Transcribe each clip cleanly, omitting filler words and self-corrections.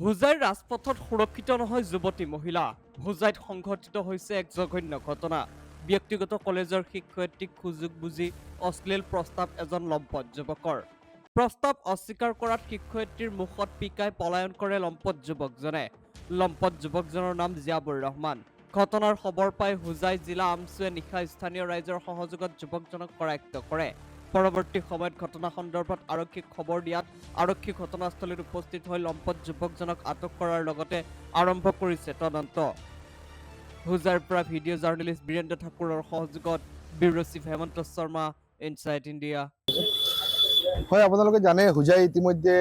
হোজাইৰ ৰাজপথত সুৰক্ষিত নহয় যুৱতী মহিলা। হোজাইত সংঘটিত হৈছে এক জঘন্য ঘটনা। ব্যক্তিগত কলেজৰ শিক্ষয়িত্ৰীক সুযোগ বুজি অশ্লীল প্ৰস্তাৱ এজন লম্পট যুৱকৰ। প্ৰস্তাৱ অস্বীকাৰ কৰাত শিক্ষয়িত্ৰীৰ মুখত পিকাই পলায়ন কৰে লম্পট যুৱকজনে। লম্পট যুৱকজনৰ নাম জিয়াবুৰ ৰহমান। ঘটনাৰ খবৰ পাই হোজাই জিলা আমচুৱে নিশা স্থানীয় ৰাইজৰ সহযোগত যুৱকজনক কৰায়ত্ব কৰে। পৰৱৰ্তী সময়ত ঘটনা সন্দৰ্ভত আৰক্ষীক খবৰ দিয়াত আৰক্ষী ঘটনাস্থলীত উপস্থিত হৈ লম্পট যুৱকজনক আটক কৰাৰ লগতে আৰম্ভ কৰিছে তদন্ত। হোজাইৰ পৰা ভিডিঅ' জাৰ্নেলিষ্ট বীৰেন্দ্ৰ ঠাকুৰৰ সহযোগত bureau chief Hemanta Sharma, Insight India. হয়, আপোনালোকে জানে হোজাই ইতিমধ্যে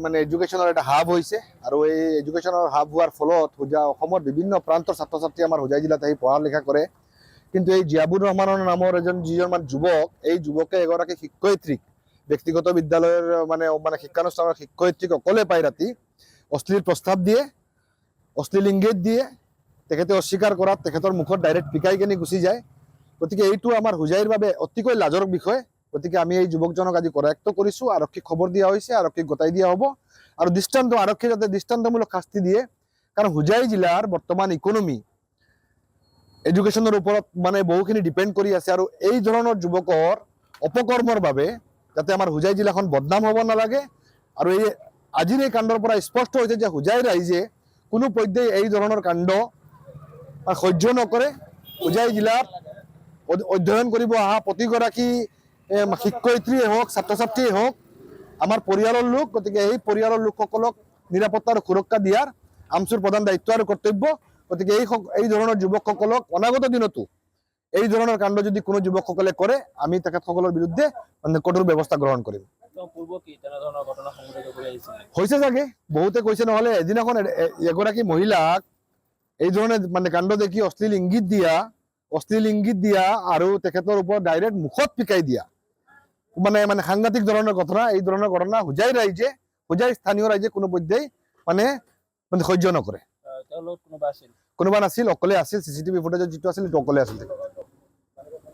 মানে এডুকেশ্যনৰ এটা হাব হৈছে আৰু এই এডুকেশ্যনৰ হাব হোৱাৰ ফলত অসমৰ বিভিন্ন প্ৰান্তৰ ছাত্ৰ ছাত্ৰী আমাৰ হোজাই জিলাত আহি পঢ়া লিখা কৰে। কিন্তু এই জিয়াবুৰ ৰহমানৰ নামৰ যিজন যুৱক, এই যুৱকে এগৰাকী শিক্ষয়িত্ৰীক ব্যক্তিগত বিদ্যালয়ৰ মানে শিক্ষানুষ্ঠানৰ শিক্ষয়িত্ৰীক অকলে পাই ৰাতি অশ্লীল প্ৰস্তাৱ দিয়ে, অশ্লীল ইংগিত দিয়ে। তেখেতে অস্বীকাৰ কৰাত তেখেতৰ মুখত ডাইৰেক্ট পিকাই কেনি গুচি যায়। গতিকে এইটো আমাৰ হোজাইৰ বাবে অতিকৈ লাজৰ বিষয়। গতিকে আমি এই যুৱকজনক আজি কৰায়ত্ব কৰিছোঁ, আৰক্ষীক খবৰ দিয়া হৈছে, আৰক্ষীক গতাই দিয়া হ'ব আৰু আৰক্ষীয়ে যাতে দৃষ্টান্তমূলক শাস্তি দিয়ে। কাৰণ হোজাই জিলাৰ বৰ্তমান ইকনমি এডুকেশ্যনৰ ওপৰত মানে বহুখিনি ডিপেণ্ড কৰি আছে আৰু এই ধৰণৰ যুৱকৰ অপকৰ্মৰ বাবে যাতে আমাৰ হোজাই জিলাখন বদনাম হ'ব নালাগে। আৰু এই আজিৰ এই কাণ্ডৰ পৰা স্পষ্ট হৈছে যে হোজাই ৰাইজে কোনো পধ্যেই এই ধৰণৰ কাণ্ড সহ্য নকৰে। হোজাই জিলাত অধ্যয়ন কৰিব অহা প্ৰতিগৰাকী শিক্ষয়িত্ৰীয়ে হওক, ছাত্ৰ ছাত্ৰীয়ে হওক, আমাৰ পৰিয়ালৰ লোক। গতিকে এই পৰিয়ালৰ লোকসকলক নিৰাপত্তা আৰু সুৰক্ষা দিয়াৰ আমচুৰ প্ৰধান দায়িত্ব আৰু কৰ্তব্য। গতিকে এই ধৰণৰ যুৱকসকলক অনাগত দিনতো এই ধৰণৰ কাণ্ড যদি কোনো যুৱকসকলে কৰে, আমি তেখেতসকলৰ বিৰুদ্ধে কঠোৰ ব্যৱস্থা গ্ৰহণ কৰিম। হৈছে চাগে, বহুতে কৈছে, নহ'লে এদিনাখন এগৰাকী মহিলাক এই ধৰণে কাণ্ড দেখি অশ্লীল ইংগিত দিয়া আৰু তেখেতৰ ওপৰত ডাইৰেক্ট মুখত পিকাই দিয়া সাংঘাতিক ধৰণৰ ঘটনা। এই ধৰণৰ ঘটনা হোজাই স্থানীয় ৰাইজে কোনো পধ্যেই সহ্য নকৰে। কোনোবা নাছিল, অকলে আছিল। CCTV ফুটেজত যিটো আছিল সেইটো অকলে আছিল।